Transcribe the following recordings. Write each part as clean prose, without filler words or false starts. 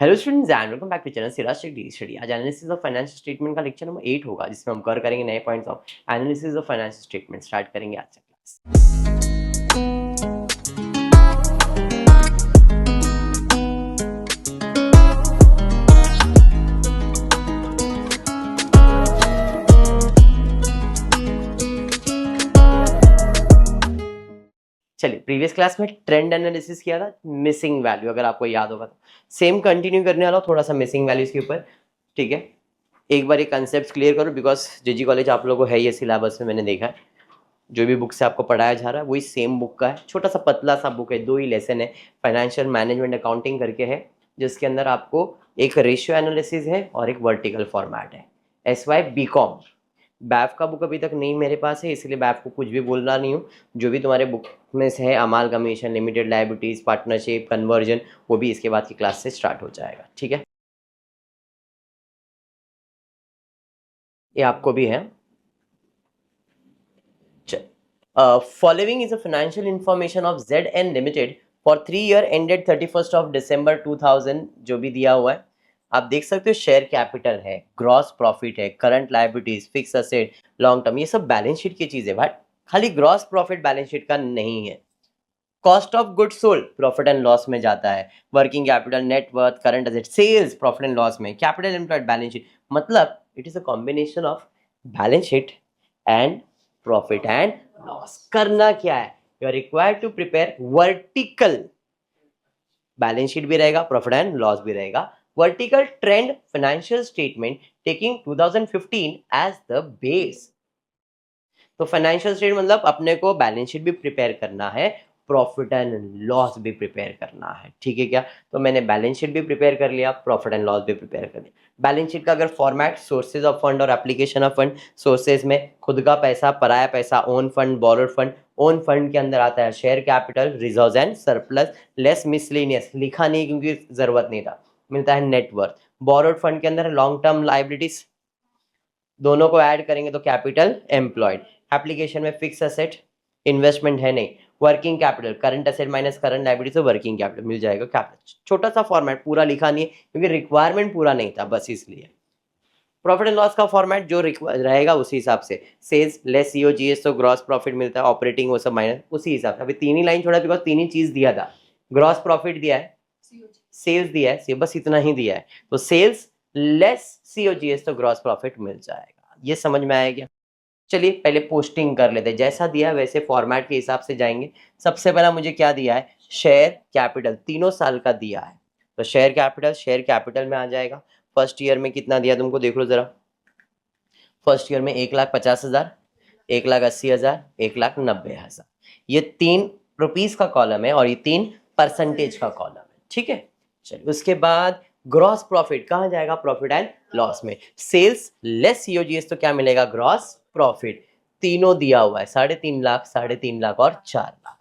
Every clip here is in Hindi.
Hello students and welcome back to channel Siraj tech the study. आज एनालिसिस ऑफ फाइनेंशियल स्टेटमेंट का लेक्चर नंबर 8 होगा, जिसमें हम कवर करेंगे नए points of analysis of financial statement. Start करेंगे आज से क्लास। चलिए, प्रीवियस क्लास में ट्रेंड एनालिसिस किया था, मिसिंग वैल्यू, अगर आपको याद होगा तो सेम कंटिन्यू करने वाला हूं, थोड़ा सा मिसिंग वैल्यूज के ऊपर। ठीक है, एक बार ये कंसेप्ट क्लियर करो, बिकॉज जीजी कॉलेज आप लोगों को है ये सिलेबस में, मैंने देखा है जो भी बुक से आपको पढ़ाया जा रहा है वही सेम बुक का है। छोटा सा पतला सा बुक है, 2 ही लेसन है, फाइनेंशियल मैनेजमेंट अकाउंटिंग करके है, जिसके अंदर आपको एक रेशियो एनालिसिस है और एक वर्टिकल फॉर्मेट है। SY BCom बैफ का बुक अभी तक नहीं मेरे पास है, इसलिए बैफ को कुछ भी बोलना नहीं हूँ। जो भी तुम्हारे बुक में से है, amalgamation, limited liabilities, partnership, conversion, वो भी इसके बाद की क्लास से स्टार्ट हो जाएगा। ठीक है, ये आपको भी है। Following is a financial information of ZN Limited for 3 year ended 31st of December 2000, जो भी दिया हुआ है आप देख सकते हो। शेयर कैपिटल है, ग्रॉस प्रॉफिट है, current liabilities, fix asset, long term, ये सब बैलेंस शीट की चीजें भाई। खाली ग्रॉस प्रॉफिट बैलेंस शीट का नहीं है। Cost of good sold profit and loss में जाता है, working capital, net worth, current asset, sales profit and loss में, कैपिटल एम्प्लॉयड बैलेंस शीट। मतलब it is a combination of balance sheet and profit and loss. करना क्या है, you are required to prepare vertical balance sheet भी रहेगा, प्रॉफिट एंड लॉस भी रहेगा, vertical trend financial statement taking 2015 as the base. तो फाइनेंशियल स्टेट मतलब अपने को बैलेंस शीट भी प्रिपेयर करना है, प्रॉफिट एंड लॉस भी प्रिपेयर करना है। ठीक है क्या, तो मैंने बैलेंस शीट भी प्रिपेयर कर लिया, प्रॉफिट एंड लॉस भी प्रिपेयर कर लिया। बैलेंस शीट का अगर फॉर्मेट, सोर्सेज ऑफ फंड और एप्लीकेशन ऑफ फंड। सोर्सेज में खुद का पैसा, पराया पैसा, own fund, borrowed fund. Own fund के अंदर आता है share capital, reserves and surplus, less miscellaneous, लिखा नहीं क्योंकि जरूरत नहीं था, मिलता है नेटवर्थ। बोरोड फंड के अंदर लॉन्ग टर्म लायबिलिटीज, दोनों को ऐड करेंगे तो कैपिटल एम्प्लॉयड। एप्लीकेशन में फिक्स असेट, इन्वेस्टमेंट है नहीं। Working capital, current asset minus current liability से वर्किंग कैपिटल मिल जाएगा। कैपिटल छोटा सा फॉर्मेट, पूरा लिखा नहीं है क्योंकि रिक्वायरमेंट पूरा नहीं था, बस इसलिए। प्रॉफिट एंड लॉस का फॉर्मेट जो रहेगा उसी हिसाब से, सेल्स लेस COGS, तो ग्रॉस प्रॉफिट मिलता है, ऑपरेटिंग वो सब माइनस, उसी हिसाब से। अभी 3 ही लाइन छोड़ा बिकॉज 3 ही चीज दिया था, ग्रॉस प्रॉफिट दिया है, सेल्स दिया है, बस इतना ही दिया है। तो सेल्स लेस COGS तो ग्रॉस प्रॉफिट मिल जाएगा। ये समझ में आएगा? चलिए पहले पोस्टिंग कर लेते हैं, जैसा दिया वैसे फॉर्मेट के हिसाब से जाएंगे। सबसे पहला मुझे क्या दिया है, शेयर कैपिटल 3 साल का दिया है, तो शेयर कैपिटल में आ जाएगा। फर्स्ट ईयर में कितना दिया तुमको, देख लो जरा। फर्स्ट ईयर में 1,50,000, 1,80,000, 1,90,000, ये 3 रुपीस का कॉलम है और ये 3% का कॉलम है। ठीक है, चलिए उसके बाद ग्रॉस प्रॉफिट कहाँ जाएगा, प्रॉफिट एंड लॉस में। सेल्स लेस COGS तो क्या मिलेगा, ग्रॉस प्रॉफिट। तीनों दिया हुआ है, 3.5 लाख, 3.5 लाख और 4 लाख।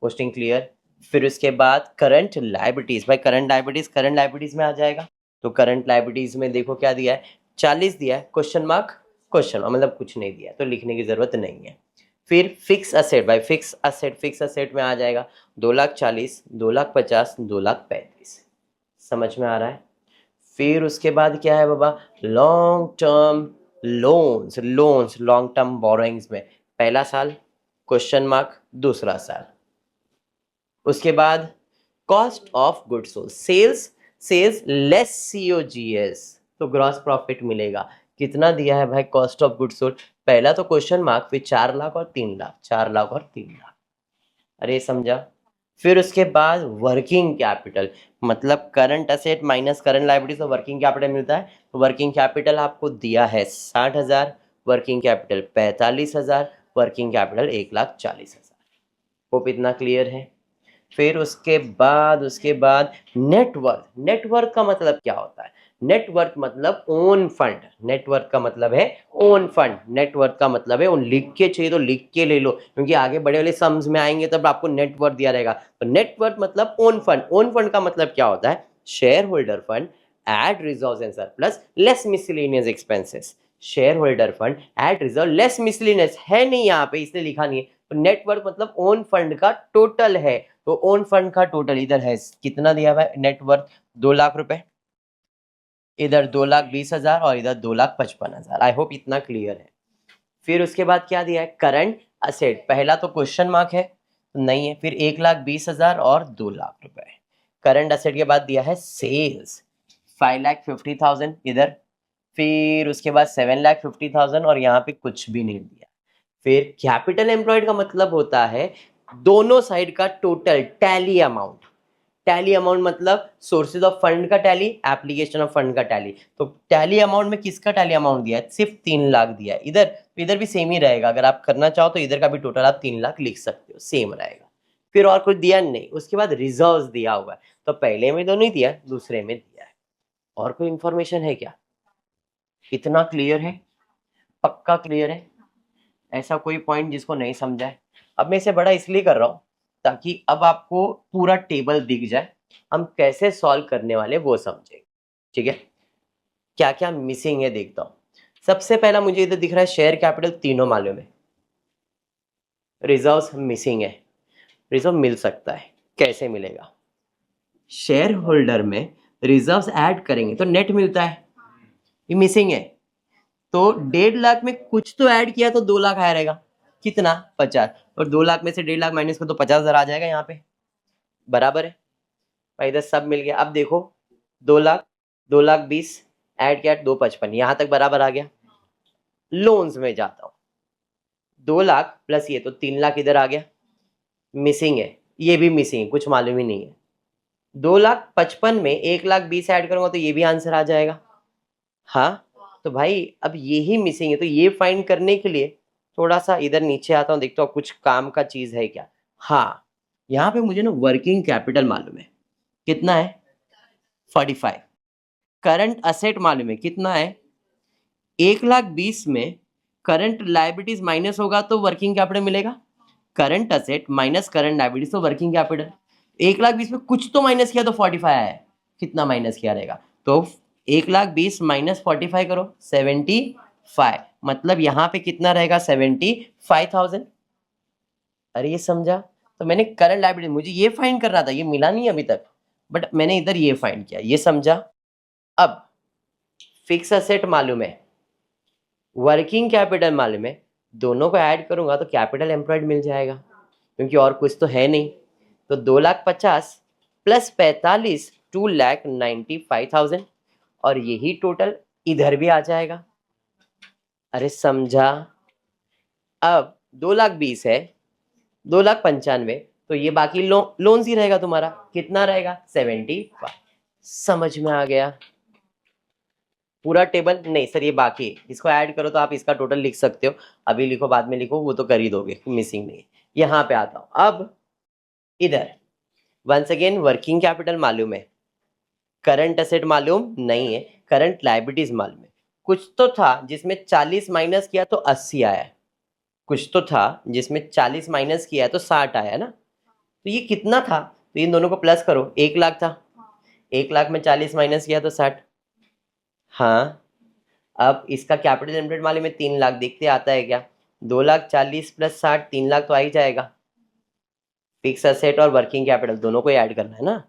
Posting clear. फिर उसके बाद करंट लायबिलिटीज, भाई करंट लायबिलिटीज में आ जाएगा। तो करंट लायबिलिटीज में देखो क्या दिया है, 40 दिया है, क्वेश्चन मार्क मतलब कुछ नहीं दिया तो लिखने की जरूरत नहीं है। फिर फिक्स असेट, भाई फिक्स असेट में आ जाएगा 2,40,000, 2,50,000, 2,35,000। समझ में आ रहा है? फिर उसके बाद क्या है बाबा, long term loans, long term borrowings में पहला साल, क्वेश्चन मार्क दूसरा साल। उसके बाद cost of goods sold, sales less COGS तो ग्रॉस प्रॉफिट मिलेगा। कितना दिया है भाई, कॉस्ट ऑफ गुड्स सोल्ड, पहला तो क्वेश्चन मार्क, फिर 4 लाख और 3 लाख, 4 लाख और 3 लाख। अरे समझा? फिर उसके बाद वर्किंग कैपिटल, मतलब current asset minus current liabilities, तो वर्किंग कैपिटल मिलता है। तो वर्किंग कैपिटल आपको दिया है 60,000, working capital 45,000, working capital 1,40,000। Hope इतना क्लियर है? फिर उसके बाद नेटवर्थ का मतलब क्या होता है, नेटवर्थ मतलब ओन फंड, नेटवर्थ का मतलब है ओन फंड, नेटवर्थ का मतलब है ओन। लिख के चाहिए तो लिख के ले लो, क्योंकि आगे बड़े वाले सम्स में आएंगे तब आपको नेटवर्थ दिया रहेगा। तो नेटवर्थ मतलब ओन फंड, ओन फंड का मतलब क्या होता है, shareholder fund add reserves and surplus less miscellaneous expenses. Shareholder fund add reserve less miscellaneous है नहीं यहाँ पे, इसलिए लिखा नहीं है। तो नेटवर्थ मतलब ओन फंड का टोटल है, तो ओन फंड का टोटल इधर है, कितना दिया हुआ है नेटवर्थ, 2 लाख रुपए। इधर 2,20,000 और इधर 2,55,000। आई होप इतना क्लियर है। फिर उसके बाद क्या दिया है, करंट असेट, पहला तो क्वेश्चन मार्क है तो नहीं है, फिर 1,20,000 और 2,00,000 रुपए। करंट असेट के बाद दिया है सेल्स 5,50,000 इधर, फिर उसके बाद 7,50,000 और यहाँ पे कुछ भी नहीं दिया। फिर कैपिटल एम्प्लॉयड का मतलब होता है दोनों साइड का total tally amount. Tally amount मतलब सोर्सेज ऑफ फंड का टैली, एप्लीकेशन ऑफ फंड का टैली। तो टैली अमाउंट में किसका टैली अमाउंट दिया है, सिर्फ 3,00,000 दिया है। इधर भी सेम ही रहेगा, अगर आप करना चाहो तो इधर का भी टोटल आप 3,00,000 लिख सकते हो, सेम रहेगा। फिर और कुछ दिया नहीं। उसके बाद रिजर्व्स दिया हुआ है, तो पहले में तो नहीं दिया, दूसरे में दिया है। और कोई इंफॉर्मेशन है क्या, इतना क्लियर है, पक्का क्लियर है, ऐसा कोई पॉइंट जिसको नहीं समझा है? अब मैं इसे बड़ा इसलिए कर रहा हूँ ताकि अब आपको पूरा टेबल दिख जाए, हम कैसे सॉल्व करने वाले वो समझेंगे। ठीक है, क्या क्या मिसिंग है देखता हूँ। सबसे पहला मुझे इधर दिख रहा है शेयर कैपिटल तीनों मालूम है, रिजर्व्स मिसिंग है। रिजर्व मिल सकता है, कैसे मिलेगा, शेयर होल्डर में रिजर्व्स ऐड करेंगे तो नेट मिलता है, ये मिसिंग है। तो 1,50,000 में कुछ तो ऐड किया तो 2,00,000 आया रहेगा, कितना 50, और 2,00,000 में से 1,50,000 माइनस को तो 50,000 आ जाएगा यहाँ पे, बराबर है भाई, इधर सब मिल गया। अब देखो 2,00,000, 2,20,000 ऐड किया 2,55,000, यहाँ तक बराबर आ गया। लोन्स में जाता हूँ, 2,00,000 प्लस ये तो 3,00,000 इधर आ गया, मिसिंग है, ये भी मिसिंग है, कुछ मालूम ही नहीं है। 2,55,000 में 1,20,000 ऐड करूंगा तो ये भी आंसर आ जाएगा। हाँ, तो भाई अब यही मिसिंग है, तो ये फाइंड करने के लिए थोड़ा सा इधर नीचे आता हूँ, देखता हूँ कुछ काम का चीज है क्या। हाँ, यहाँ पे मुझे ना वर्किंग कैपिटल मालूम है, कितना है 45। करंट असेट मालूम है कितना है 1,20,000 में करंट लाइबिलिटीज माइनस होगा तो वर्किंग कैपिटल मिलेगा, current asset minus current liabilities तो वर्किंग कैपिटल। 1,20,000 में कुछ तो माइनस किया तो 45 आया है, कितना माइनस किया रहेगा, तो 1,20,000 माइनस 45 करो 75, मतलब यहाँ पे कितना रहेगा 75,000। अरे ये समझा, तो मैंने करंट लाइबिलिटी, मुझे ये फाइंड कर रहा था, ये मिला नहीं अभी तक, बट मैंने इधर ये फाइंड किया, ये समझा। अब फिक्स असेट मालूम है, वर्किंग कैपिटल मालूम है, दोनों को ऐड करूंगा तो कैपिटल एम्प्लॉयड मिल जाएगा, क्योंकि और कुछ तो है नहीं। तो 2,50,000 प्लस 45 2,95,000, और यही टोटल इधर भी आ जाएगा। अरे समझा। अब 2,20,000 है, 2,95,000, तो ये बाकी लोन ही रहेगा तुम्हारा, कितना रहेगा 75। समझ में आ गया पूरा टेबल? नहीं सर ये बाकी है, इसको ऐड करो तो आप इसका टोटल लिख सकते हो, अभी लिखो बाद में लिखो, वो तो कर ही दोगे, मिसिंग नहीं है। यहाँ पे आता हूँ अब, इधर वंस अगेन वर्किंग कैपिटल मालूम है, करंट असेट मालूम नहीं है, करंट लाइबिलिटीज मालूम है। कुछ तो था जिसमें 40 माइनस किया तो 80 आया, कुछ तो था जिसमें 40 माइनस किया तो 60 आया ना, तो ये कितना था, तो इन दोनों को प्लस करो, 1,00,000 था, 1,00,000 में 40 माइनस किया तो 60। हाँ, अब इसका कैपिटल एम्प्लॉयड मालूम है 3,00,000, देखते आता है क्या, 2,40,000 प्लस 60, 3,00,000 तो आ ही जाएगा। फिक्स असेट और वर्किंग कैपिटल दोनों को ऐड करना है ना।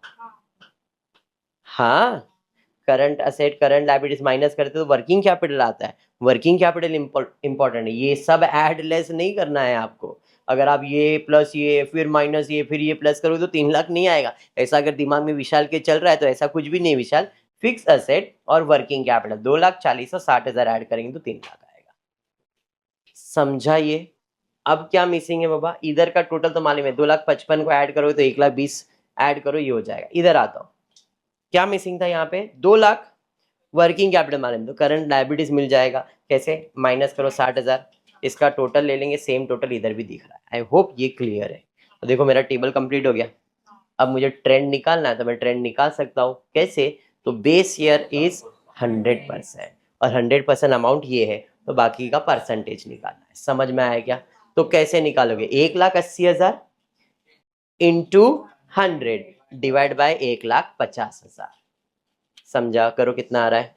हाँ, current asset current liabilities minus करते तो वर्किंग कैपिटल आता है, वर्किंग कैपिटल इंपॉर्टेंट है, ये सब ऐड लेस नहीं करना है आपको। अगर आप ये प्लस ये फिर माइनस ये फिर ये प्लस करोगे तो 3,00,000 नहीं आएगा, ऐसा अगर दिमाग में विशाल के चल रहा है तो ऐसा कुछ भी नहीं विशाल। फिक्स असेट और वर्किंग कैपिटल 2,40,000 और 60,000 ऐड करेंगे तो 3,00,000 आएगा, समझा ये। अब क्या मिसिंग है बाबा, इधर का टोटल तो मालूम है, 2,55,000 को ऐड करोगे तो 1,20,000 ऐड करो, ये हो जाएगा। इधर आता हूँ, क्या मिसिंग था यहाँ पे 2,00,000 वर्किंग कैपिटल मालूम, तो करंट लायबिलिटीज मिल जाएगा, कैसे माइनस करो 60,000, इसका टोटल ले लेंगे, सेम टोटल इधर भी दिख रहा है। आई होप ये क्लियर है। तो देखो मेरा टेबल कंप्लीट हो गया। अब मुझे ट्रेंड निकालना है तो मैं ट्रेंड निकाल सकता हूँ, कैसे, तो बेस ईयर इज 100% और 100% अमाउंट ये है, तो बाकी का परसेंटेज निकालना है। समझ में आया क्या? तो कैसे निकालोगे, 1,80,000 इंटू 100 डिवाइड बाय 1,50,000, समझा, करो कितना आ रहा है।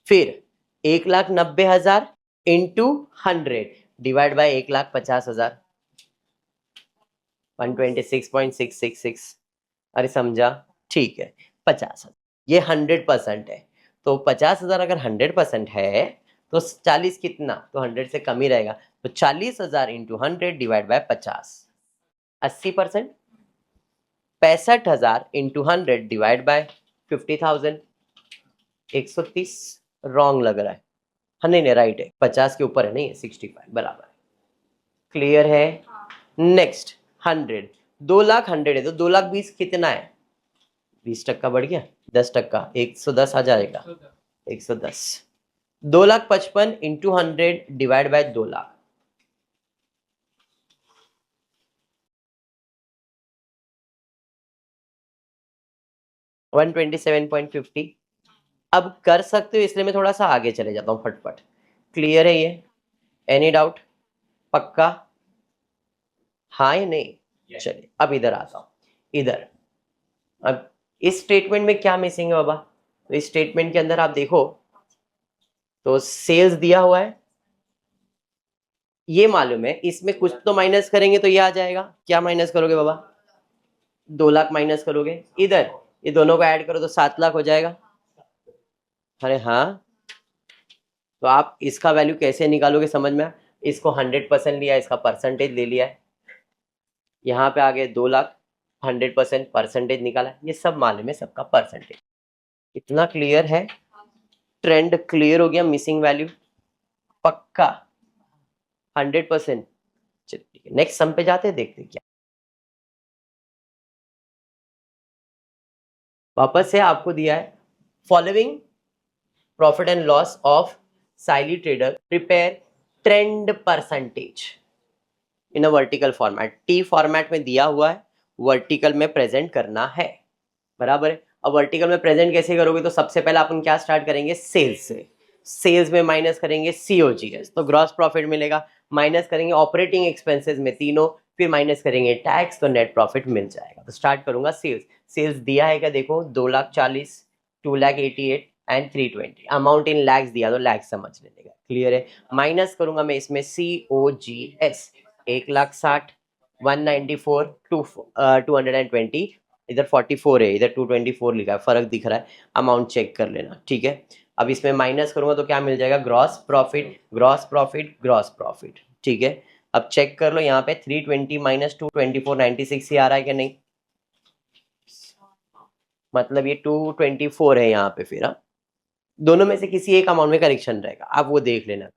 फिर 1,90,000 इंटू 100 डिवाइड बाय 1,50,000, 126.666। अरे समझा, ठीक है 50,000। ये 100% है, तो 50,000 अगर 100% है तो 40 कितना, तो 100 से कम ही रहेगा, तो 40,000 into 100 divide by 50, 80%। 65,000 into 100 divide by 50,000, 130। Wrong लग रहा है, हाँ नहीं नहीं राइट है, 50 के ऊपर है, नहीं है 65 बराबर। क्लियर है? नेक्स्ट 100, 2 लाख 100 है तो 2,20,000 कितना है, 20% बढ़ गया, 10%, 110 आ जाएगा, 110। 2,55,000 इंटू 100 डिवाइड बाय 2,00,000, 127.50। अब कर सकते हो, इसलिए मैं थोड़ा सा आगे चले जाता हूँ फटफट। क्लियर है ये? Any doubt? पक्का? हाँ या नहीं? चलिए अब इधर आता हूँ। इधर अब इस स्टेटमेंट में क्या मिसिंग है बाबा, तो इस स्टेटमेंट के अंदर आप देखो तो सेल्स दिया हुआ है, ये मालूम है, इसमें कुछ तो माइनस करेंगे तो ये आ जाएगा। क्या माइनस करोगे बाबा? 2,00,000 माइनस करोगे, इधर ये दोनों को ऐड करो तो 7,00,000 हो जाएगा। अरे हाँ, तो आप इसका वैल्यू कैसे निकालोगे समझ में? इसको 100% लिया, इसका परसेंटेज ले लिया है, यहाँ पे आ गए 2,00,000, 100% परसेंटेज निकाला, ये सब मालूम है, सबका परसेंटेज। इतना क्लियर है? ट्रेंड क्लियर हो गया, मिसिंग वैल्यू पक्का 100%। चलिए ठीक है, नेक्स्ट सम पे जाते हैं, देखते हैं क्या। वापस से आपको दिया है following profit and loss of Saili trader, prepare trend percentage in a vertical format. T format में दिया हुआ है, वर्टिकल में प्रेजेंट करना है, बराबर है। अब वर्टिकल में प्रेजेंट कैसे करोगे, तो सबसे पहले अपन क्या स्टार्ट करेंगे, सेल्स से। सेल्स में माइनस करेंगे सीओजीएस, तो ग्रॉस प्रॉफिट मिलेगा, माइनस करेंगे ऑपरेटिंग एक्सपेंसेस में तीनों, फिर माइनस करेंगे टैक्स, तो नेट प्रॉफिट मिल जाएगा। तो स्टार्ट करूंगा सेल्स। सेल्स दिया है क्या, देखो 2,40,000, 2,88,000 एंड 320। अमाउंट इन लैक्स दिया तो लैक्स समझ लेगा, क्लियर है। माइनस करूंगा मैं इसमें COGS, 1,60,000, 194, 220, इधर 44 है, इधर 224 लिखा है, फर्क दिख रहा है, अमाउंट चेक कर लेना, ठीक है। अब इसमें माइनस करूंगा तो क्या मिल जाएगा, gross profit, gross profit, gross profit, ठीक है। अब चेक कर लो यहाँ पे 320 माइनस 224, 96 ही आ रहा है कि नहीं, मतलब ये 224 है यहाँ पे, फिर दोनों में से किसी एक अमाउंट में करेक्शन रहेगा, आप वो देख लेना।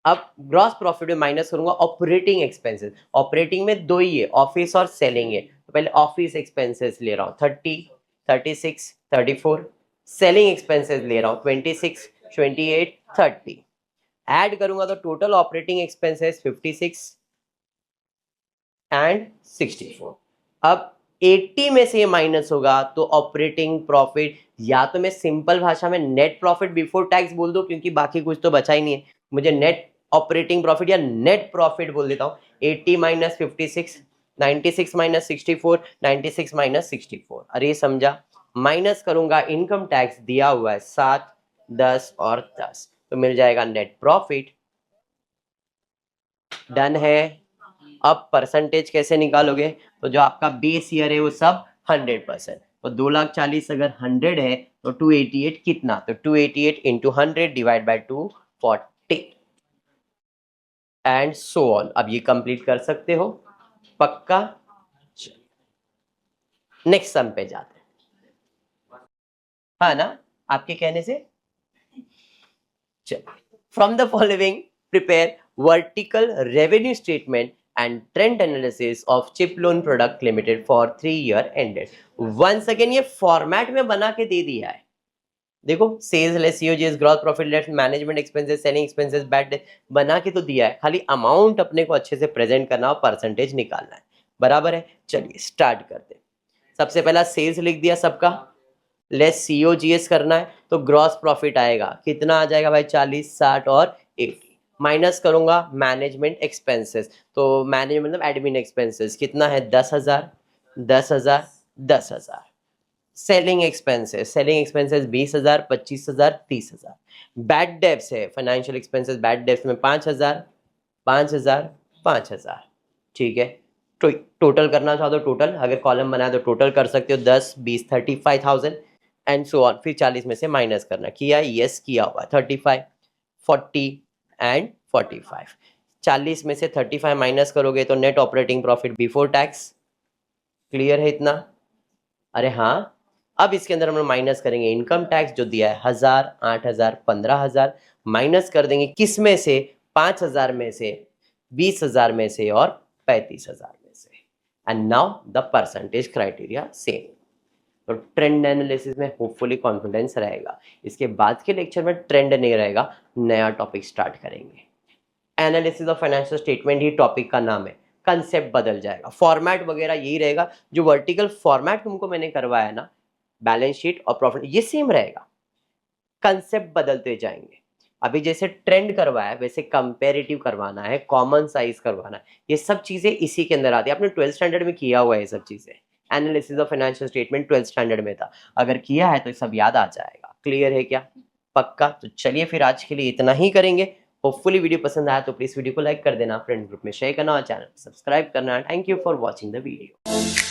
अब ग्रॉस प्रॉफिट में माइनस करूंगा ऑपरेटिंग एक्सपेंसेस, ऑपरेटिंग में दो ही है, ऑफिस और सेलिंग है, तो पहले ऑफिस एक्सपेंसेस ले रहा हूँ 30, 36, 34, सेलिंग एक्सपेंसेस ले रहा हूँ 26, 28, 30, ऐड करूंगा तो टोटल ऑपरेटिंग एक्सपेंसेस 56 एंड 64। अब 80 में से ये माइनस होगा तो ऑपरेटिंग प्रॉफिट, या तो मैं सिंपल भाषा में नेट प्रॉफिट बिफोर टैक्स बोल दो, क्योंकि बाकी कुछ तो बचा ही नहीं है, मुझे नेट ऑपरेटिंग प्रॉफिट या नेट प्रॉफिट बोल देता हूँ। 80 माइनस 56, 96 माइनस 64, 96 माइनस 64, अरे समझा। माइनस करूंगा इनकम टैक्स दिया हुआ है 7, 10 और 10, तो मिल जाएगा नेट प्रॉफिट। डन है। अब परसेंटेज कैसे निकालोगे, तो जो आपका बेस ईयर है वो सब 100%, तो 2,40,000 अगर 100 है तो 288 कितना, तो 288 into 100 divide by 240 and so on. अब ये कंप्लीट कर सकते हो पक्का। नेक्स्ट सम पे जाते हैं, हाँ ना, आपके कहने से। चलो, from the following prepare vertical revenue statement and trend analysis of chip loan product limited for 3 year ended। once again ये फॉर्मेट में बना के दे दिया है, देखो sales less COGS, gross profit less management expenses, selling expenses, bad debt, बना के तो दिया है, खाली अमाउंट अपने को अच्छे से प्रेजेंट करना और परसेंटेज निकालना है, बराबर है। चलिए स्टार्ट करते हैं। सबसे पहला सेल्स लिख दिया सबका, लेस सीओजीएस करना है, तो ग्रॉस प्रॉफिट आएगा, कितना आ जाएगा भाई, 40, 60 और 80। माइनस करूंगा मैनेजमेंट एक्सपेंसेस, तो मैनेजमेंट मतलब एडमिन एक्सपेंसेस कितना है, 10,000, 10,000, 10,000। Selling expenses, selling expenses 20,000, 25,000, 30,000। Bad debts है, फाइनेंशियल एक्सपेंसेस, बैड डेब्ट्स में 5,000, 5,000, 5,000, ठीक है। टोटल करना चाहो तो टोटल, अगर कॉलम बनाए तो टोटल कर सकते हो, 10, 20, 35,000, एंड सो ऑन। फिर 40 में से माइनस करना, किया यस किया हुआ 35, 40 एंड 45। 40 में से 35 माइनस करोगे तो net operating profit before tax. Clear है इतना? अरे हाँ। अब इसके अंदर हम लोग माइनस करेंगे इनकम टैक्स जो दिया है 1000, 8000, 15000, माइनस कर देंगे किस में से, 5000 में से, 20000 में से और 35000 में से। And now the percentage criteria same. तो ट्रेंड एनालिसिस में होपफुली कॉन्फिडेंस रहेगा। इसके बाद के लेक्चर में ट्रेंड नहीं रहेगा, नया टॉपिक स्टार्ट करेंगे। Analysis of financial statement he topic का नाम है, कंसेप्ट बदल जाएगा, फॉर्मेट वगैरह यही रहेगा। जो वर्टिकल फॉर्मेट तुमको मैंने करवाया ना, बैलेंस शीट और प्रॉफिट, ये सेम रहेगा, कंसेप्ट बदलते जाएंगे। अभी जैसे ट्रेंड करवाया वैसे कंपेरेटिव करवाना है, कॉमन साइज करवाना है, ये सब चीजें इसी के अंदर आती है। आपने 12th स्टैंडर्ड में किया हुआ है ये सब चीजें। Analysis of financial statement 12th standard में था, अगर किया है तो सब याद आ जाएगा। क्लियर है क्या? पक्का? तो चलिए फिर आज के लिए इतना ही करेंगे। होपफुली वीडियो पसंद आया तो प्लीज वीडियो को लाइक कर देना, फ्रेंड ग्रुप में शेयर करना और चैनल सब्सक्राइब करना। Thank you for watching the video.